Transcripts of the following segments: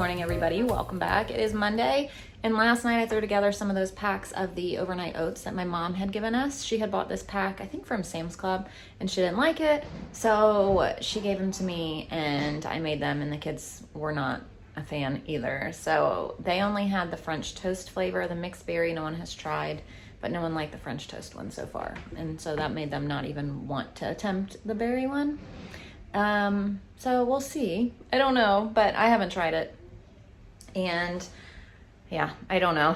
morning, everybody. Welcome back. It is Monday, and last night I threw together some of those packs of the overnight oats that my mom had given us. She had bought this pack, I think from Sam's Club, and she didn't like it, so she gave them to me, and I made them, and the kids were not a fan either. So they only had the French toast flavor, the mixed berry no one has tried, but no one liked the French toast one so far, and so that made them not even want to attempt the berry one. So we'll see. I don't know, but I haven't tried it. And yeah, I don't know.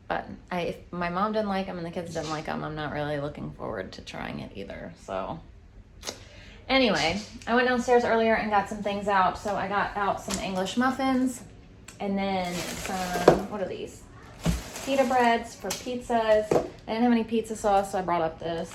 But if my mom didn't like them and the kids didn't like them, I'm not really looking forward to trying it either. So anyway, I went downstairs earlier and got some things out. So I got out some English muffins and then some, what are these? Pita breads for pizzas. I didn't have any pizza sauce, so I brought up this.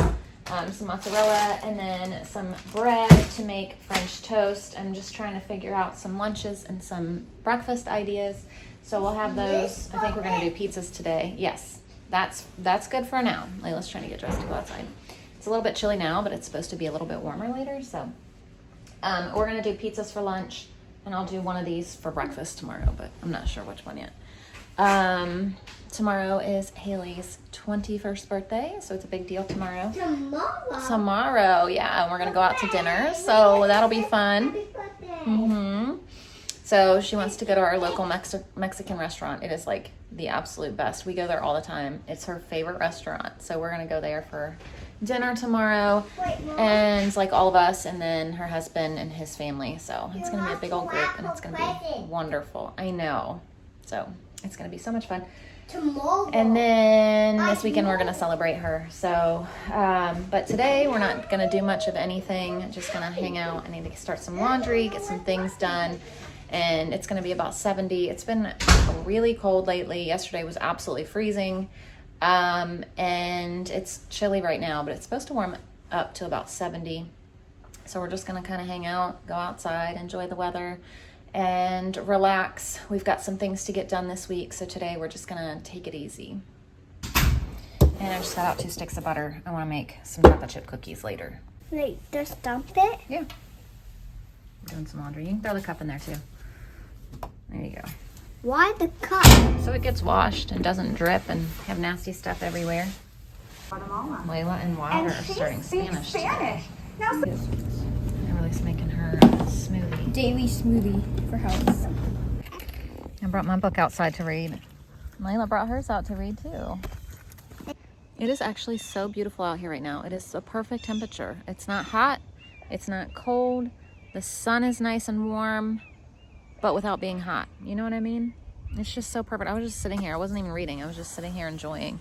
Some mozzarella, and then some bread to make French toast. I'm just trying to figure out some lunches and some breakfast ideas. So we'll have those. I think we're going to do pizzas today. Yes, that's good for now. Layla's trying to get dressed to go outside. It's a little bit chilly now, but it's supposed to be a little bit warmer later. So we're going to do pizzas for lunch, and I'll do one of these for breakfast tomorrow, but I'm not sure which one yet. Tomorrow is Haley's 21st birthday, so it's a big deal tomorrow. Tomorrow, yeah, and we're gonna go out to dinner, so that'll be fun. So she wants to go to our local Mexican restaurant. It is like the absolute best. We go there all the time. It's her favorite restaurant, so we're gonna go there for dinner tomorrow, and like all of us, and then her husband and his family. So it's gonna be a big old group, and it's gonna be wonderful. I know. So it's gonna be so much fun. Tomorrow. And then this weekend we're gonna celebrate her. So, but today we're not gonna do much of anything. Just gonna hang out. I need to start some laundry, get some things done, and it's gonna be about 70. It's been really cold lately. Yesterday was absolutely freezing, and it's chilly right now, but it's supposed to warm up to about 70. So we're just gonna kind of hang out, go outside, enjoy the weather, and relax. We've got some things to get done this week, so today we're just gonna take it easy. And I just got out 2 sticks of butter. I wanna make some chocolate chip cookies later. Wait, just dump it? Yeah. I'm doing some laundry. You can throw the cup in there too. There you go. Why the cup? So it gets washed and doesn't drip and have nasty stuff everywhere. Layla and Wilder are starting Spanish today. Emily's making her smoothie. Daily smoothie for health. I brought my book outside to read. Layla brought hers out to read too. It is actually so beautiful out here right now. It is a perfect temperature. It's not hot. It's not cold. The sun is nice and warm, but without being hot. You know what I mean? It's just so perfect. I was just sitting here. I wasn't even reading. I was just sitting here enjoying.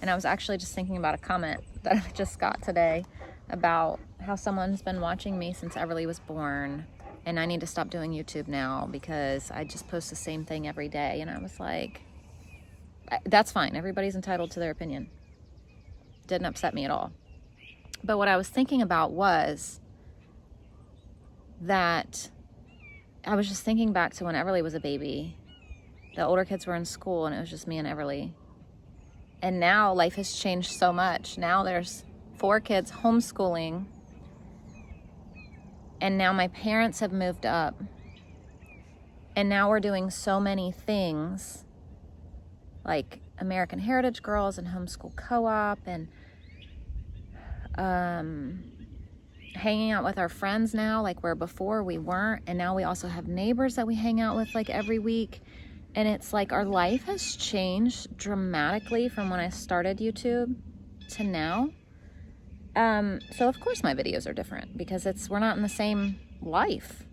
And I was actually just thinking about a comment that I just got today about how someone's been watching me since Everly was born, and I need to stop doing YouTube now because I just post the same thing every day. And I was like, that's fine. Everybody's entitled to their opinion. Didn't upset me at all. But what I was thinking about was that I was just thinking back to when Everly was a baby. The older kids were in school, and it was just me and Everly. And now life has changed so much. Now there's 4 kids homeschooling, and now my parents have moved up, and now we're doing so many things like American Heritage Girls and homeschool co-op, and hanging out with our friends now like where before we weren't. And now we also have neighbors that we hang out with like every week, and it's like our life has changed dramatically from when I started YouTube to now. So of course my videos are different because we're not in the same life.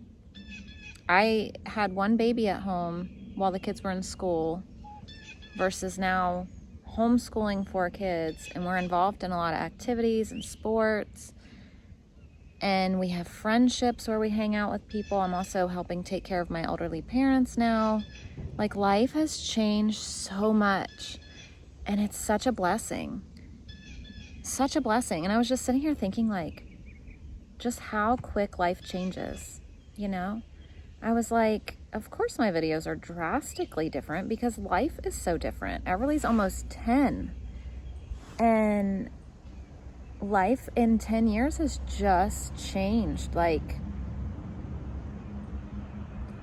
I had 1 baby at home while the kids were in school versus now homeschooling 4 kids, and we're involved in a lot of activities and sports, and we have friendships where we hang out with people. I'm also helping take care of my elderly parents now. Like, life has changed so much, and it's such a blessing. Such a blessing. And I was just sitting here thinking, like, just how quick life changes, you know? I was like, of course my videos are drastically different because life is so different. Everly's almost 10. And life in 10 years has just changed. Like,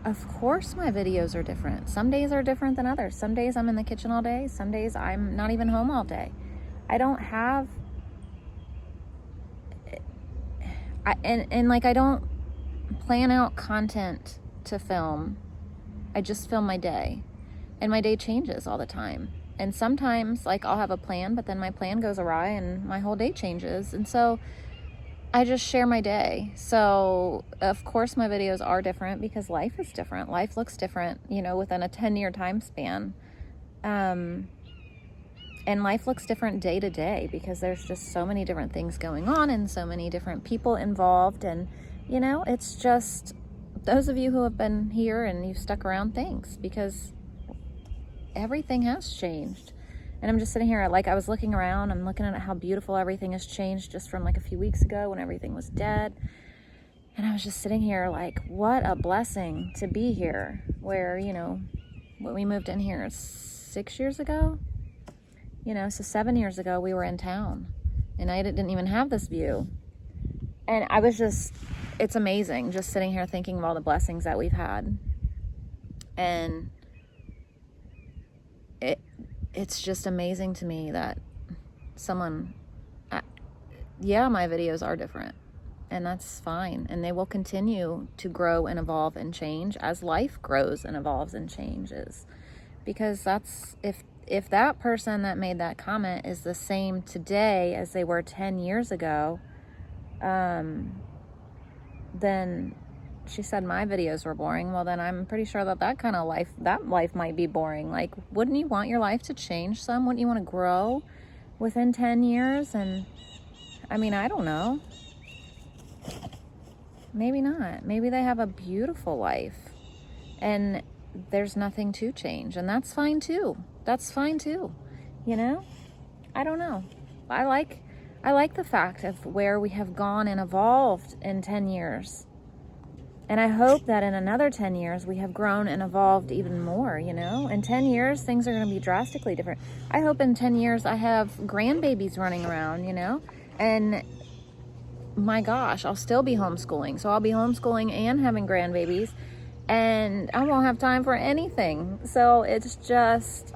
of course my videos are different. Some days are different than others. Some days I'm in the kitchen all day. Some days I'm not even home all day. I don't have, I don't plan out content to film. I just film my day, and my day changes all the time. And sometimes I'll have a plan, but then my plan goes awry and my whole day changes. And so I just share my day. So of course my videos are different because life is different. Life looks different, within a 10-year time span. And life looks different day to day because there's just so many different things going on and so many different people involved. And, it's just those of you who have been here and you've stuck around, thanks, because everything has changed. And I'm just sitting here, I was looking around, I'm looking at how beautiful everything has changed just from a few weeks ago when everything was dead. And I was just sitting here what a blessing to be here, where, when we moved in here 6 years ago, so 7 years ago we were in town and I didn't even have this view. And I was it's amazing just sitting here thinking of all the blessings that we've had. And it's just amazing to me that my videos are different, and that's fine. And they will continue to grow and evolve and change as life grows and evolves and changes. Because that's, if that person that made that comment is the same today as they were 10 years ago, then she said my videos were boring. Well, then I'm pretty sure that kind of life, might be boring. Wouldn't you want your life to change some? Wouldn't you want to grow within 10 years? And I don't know. Maybe not. Maybe they have a beautiful life and there's nothing to change, and that's fine too. I don't know. I like the fact of where we have gone and evolved in 10 years. And I hope that in another 10 years, we have grown and evolved even more, In 10 years, things are going to be drastically different. I hope in 10 years, I have grandbabies running around, And my gosh, I'll still be homeschooling. So I'll be homeschooling and having grandbabies. And I won't have time for anything. So it's just,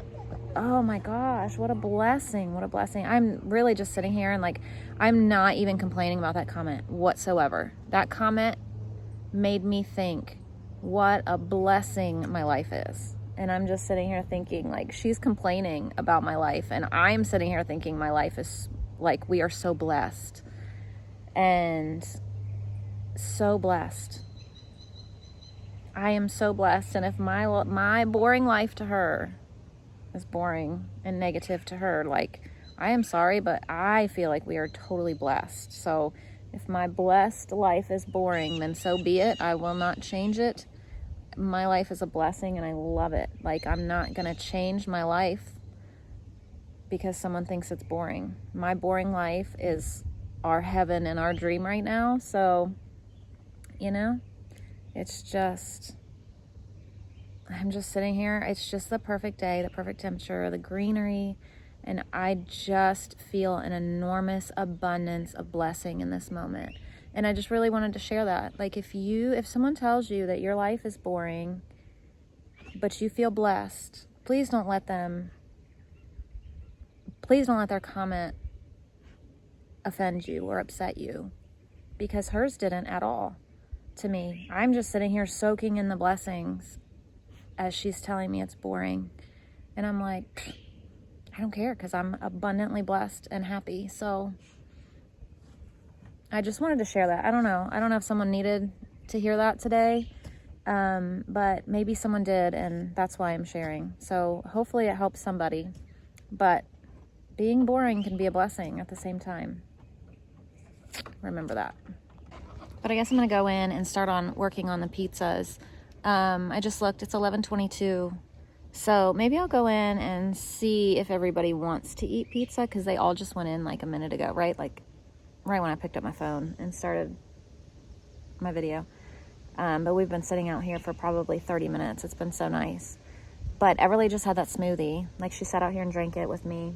oh my gosh, what a blessing. What a blessing. I'm really just sitting here and I'm not even complaining about that comment whatsoever. That comment made me think what a blessing my life is. And I'm just sitting here thinking she's complaining about my life, and I'm sitting here thinking my life is we are so blessed and so blessed. I am so blessed. And if my boring life to her is boring and negative to her, I am sorry, but I feel we are totally blessed. So if my blessed life is boring, then so be it. I will not change it. My life is a blessing and I love it. I'm not going to change my life because someone thinks it's boring. My boring life is our heaven and our dream right now. So, it's just, I'm just sitting here. It's just the perfect day, the perfect temperature, the greenery. And I just feel an enormous abundance of blessing in this moment. And I just really wanted to share that. If someone tells you that your life is boring, but you feel blessed, please don't let their comment offend you or upset you, because hers didn't at all to me. I'm just sitting here soaking in the blessings as she's telling me it's boring. And I'm I don't care, because I'm abundantly blessed and happy. So I just wanted to share that. I don't know if someone needed to hear that today, but maybe someone did, and that's why I'm sharing. So hopefully it helps somebody. But being boring can be a blessing at the same time. Remember that. But I guess I'm going to go in and start on working on the pizzas. I just looked. It's 11:22. So maybe I'll go in and see if everybody wants to eat pizza, because they all just went in a minute ago, right? Right when I picked up my phone and started my video. But we've been sitting out here for probably 30 minutes. It's been so nice. But Everly just had that smoothie. She sat out here and drank it with me.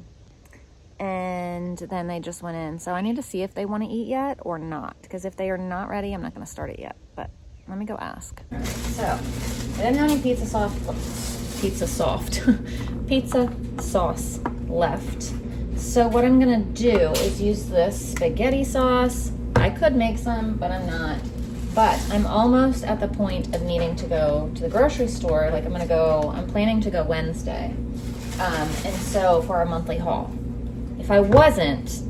And then they just went in. So I need to see if they want to eat yet or not. Because if they are not ready, I'm not going to start it yet. But Let me go ask. So, I didn't have any pizza sauce left. So what I'm gonna do is use this spaghetti sauce. I could make some, but I'm not. But I'm almost at the point of needing to go to the grocery store. Like I'm planning to go Wednesday. And so for our monthly haul. If I wasn't,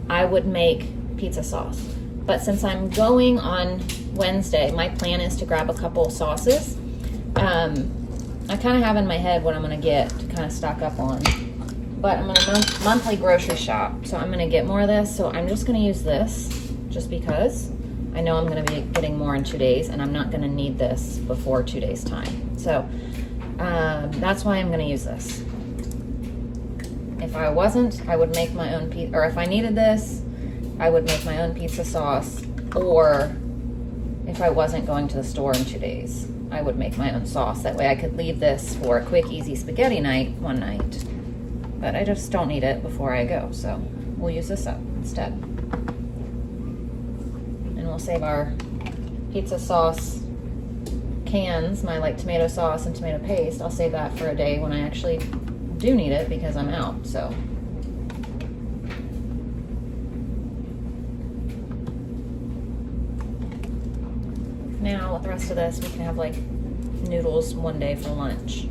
I would make pizza sauce. But since I'm going on Wednesday, my plan is to grab a couple sauces. I kind of have in my head what I'm going to get to kind of stock up on. But I'm going to monthly grocery shop. So I'm going to get more of this. So I'm just going to use this just because I know I'm going to be getting more in 2 days. And I'm not going to need this before 2 days time. So that's why I'm going to use this. If I wasn't, I would make my own pizza. Or if I needed this, I would make my own pizza sauce. Or if I wasn't going to the store in 2 days, I would make my own sauce. That way I could leave this for a quick, easy spaghetti night one night. But I just don't need it before I go, so we'll use this up instead. And we'll save our pizza sauce cans, my like tomato sauce and tomato paste. I'll save that for a day when I actually do need it because I'm out, so. Now with the rest of this, we can have like noodles one day for lunch.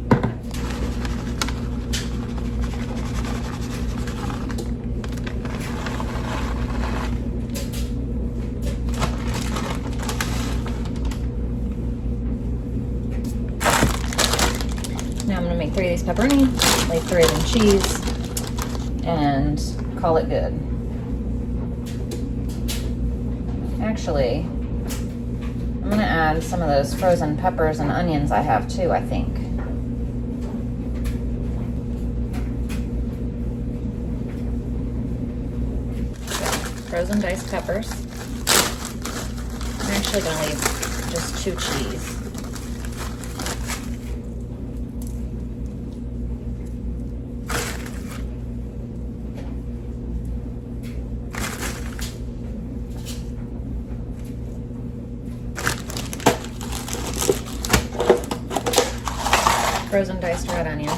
Now I'm gonna make 3 of these pepperoni, lay 3 of them cheese, and call it good. Actually, I'm gonna add some of those frozen peppers and onions I have too, I think. So, frozen diced peppers. I'm actually gonna leave just 2 cheese. Frozen diced red onion.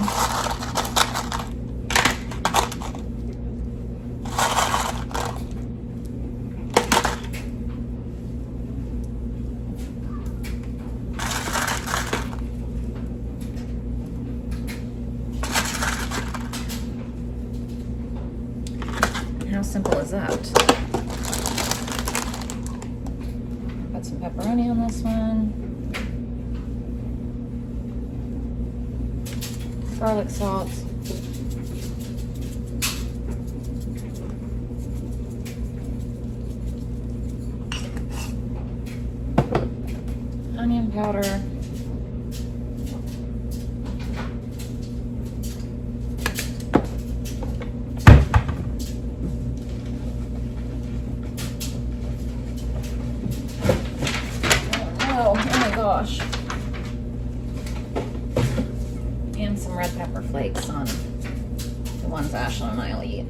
How simple is that? Put some pepperoni on this one. Garlic salt. Onion powder. Oh my gosh. And some red pepper flakes on the ones Ashlyn and I will eat.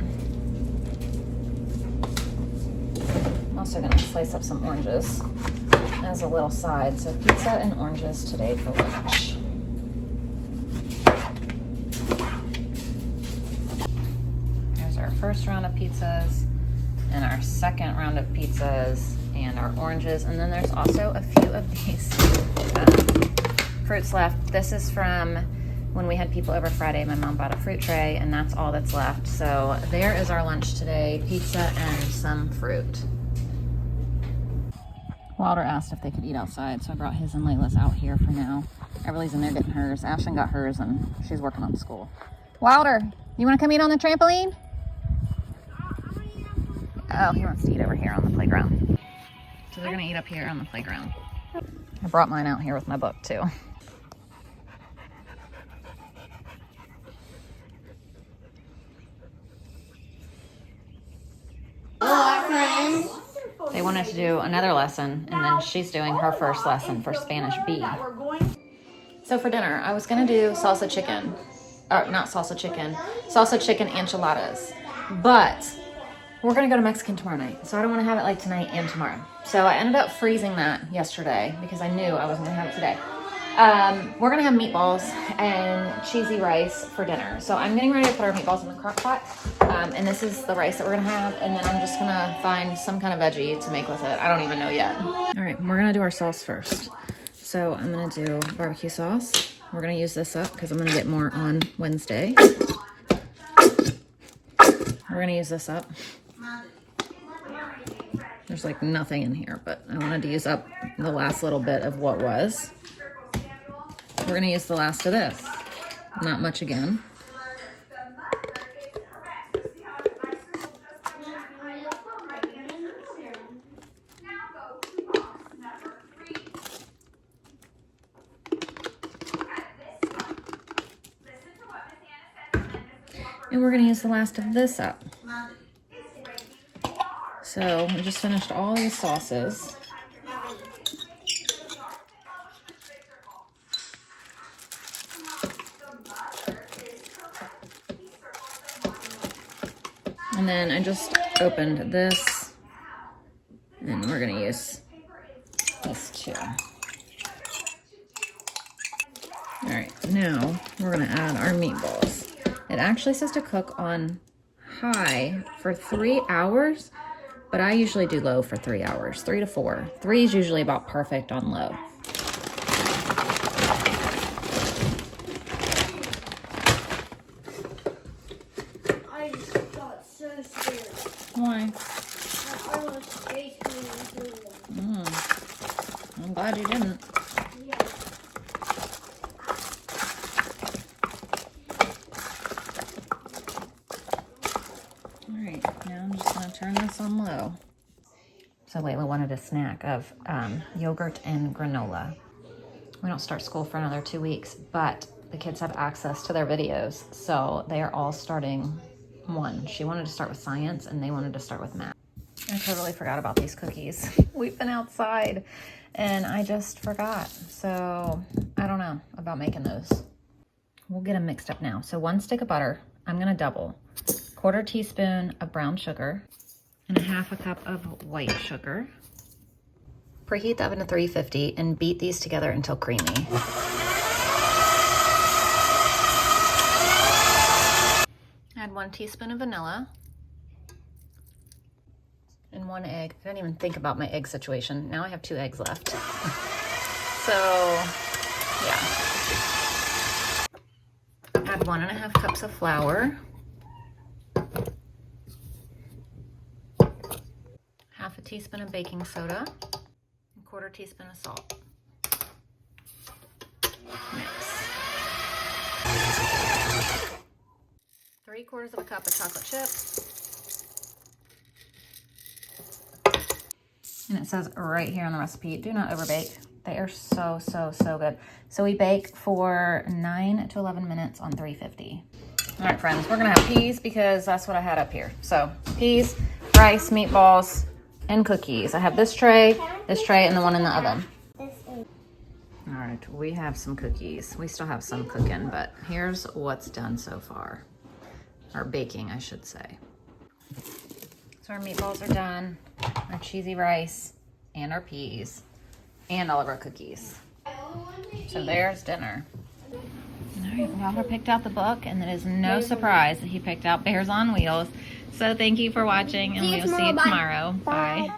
I'm also going to slice up some oranges as a little side. So pizza and oranges today for lunch. There's our first round of pizzas and our second round of pizzas and our oranges. And then there's also a few of these fruits left. This is from when we had people over Friday. My mom bought a fruit tray and that's all that's left. So there is our lunch today, pizza and some fruit. Wilder asked if they could eat outside, so I brought his and Layla's out here for now. Everly's in there getting hers. Ashlyn got hers and she's working on school. Wilder, you want to come eat on the trampoline? Oh, he wants to eat over here on the playground. So they're going to eat up here on the playground. I brought mine out here with my book too. They wanted to do another lesson, and then she's doing her first lesson for Spanish B. So for dinner, I was going to do salsa chicken enchiladas. But we're gonna go to Mexican tomorrow night, so I don't want to have it like tonight and tomorrow. So I ended up freezing that yesterday because I knew I wasn't gonna have it today. We're gonna have meatballs and cheesy rice for dinner. So I'm getting ready to put our meatballs in the crock pot, and this is the rice that we're gonna have, and then I'm just gonna find some kind of veggie to make with it. I don't even know yet. All right, we're gonna do our sauce first. So I'm gonna do barbecue sauce. We're gonna use this up because I'm gonna get more on Wednesday. We're gonna use this up. There's like nothing in here, but I wanted to use up the last little bit of what was. We're gonna use the last of this. Not much again. And we're gonna use the last of this up. So we just finished all these sauces. And then I just opened this, and we're gonna use this too. All right, now we're gonna add our meatballs. It actually says to cook on high for 3 hours, but I usually do low for 3 hours, 3 to 4. 3 is usually about perfect on low. I just got so scared. Why? I almost chased me into them. I'm glad you didn't. Yeah. All right, now I'm just gonna turn this on low. So Layla wanted a snack of yogurt and granola. We don't start school for another 2 weeks, but the kids have access to their videos, so they are all starting one. She wanted to start with science, and they wanted to start with math. I totally forgot about these cookies. We've been outside, and I just forgot. So I don't know about making those. We'll get them mixed up now. So 1 stick of butter, I'm gonna double. 1/4 teaspoon of brown sugar, and 1/2 cup of white sugar. Preheat the oven to 350 and beat these together until creamy. Add 1 teaspoon of vanilla and 1 egg. I didn't even think about my egg situation. Now I have 2 eggs left. So, yeah. Add 1.5 cups of flour. 1/2 teaspoon of baking soda, and 1/4 teaspoon of salt. Mix. 3/4 cup of chocolate chips. And it says right here on the recipe, do not overbake. They are so, so, so good. So we bake for 9 to 11 minutes on 350. All right, friends, we're gonna have peas because that's what I had up here. So peas, rice, meatballs, and cookies. I have this tray, and the one in the oven. All right, we have some cookies. We still have some cooking, but here's what's done so far. Or baking, I should say. So our meatballs are done, our cheesy rice, and our peas, and all of our cookies. So there's dinner. All right, Robert picked out the book, and it is no surprise that he picked out Bears on Wheels. So thank you for watching, and we will see you tomorrow. Bye.